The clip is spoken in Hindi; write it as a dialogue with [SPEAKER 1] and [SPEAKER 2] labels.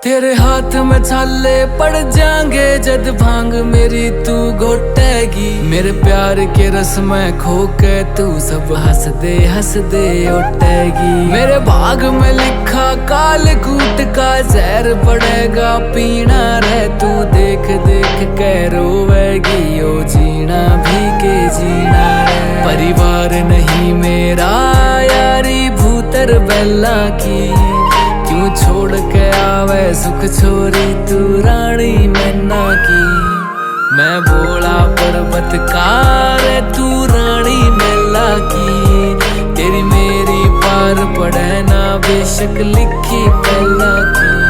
[SPEAKER 1] तेरे हाथ में छाले पड़ जाएंगे जद भांग मेरी तू घोटेगी। मेरे प्यार के रस में खो के तू सब हंस दे उठेगी। मेरे भाग में लिखा काल कूट का जहर पड़ेगा पीना रे तू देख देख के रोवेगी। ओ जीना भी के जीना रे परिवार नहीं मेरा यारी भूतर बेला की। क्यों छोड़ के आवे सुख छोरी तू रानी मैना की। मैं बोला पर्वत कार तू रानी मैला की। तेरी मेरी पार पड़े ना बेशक लिखी पहला की।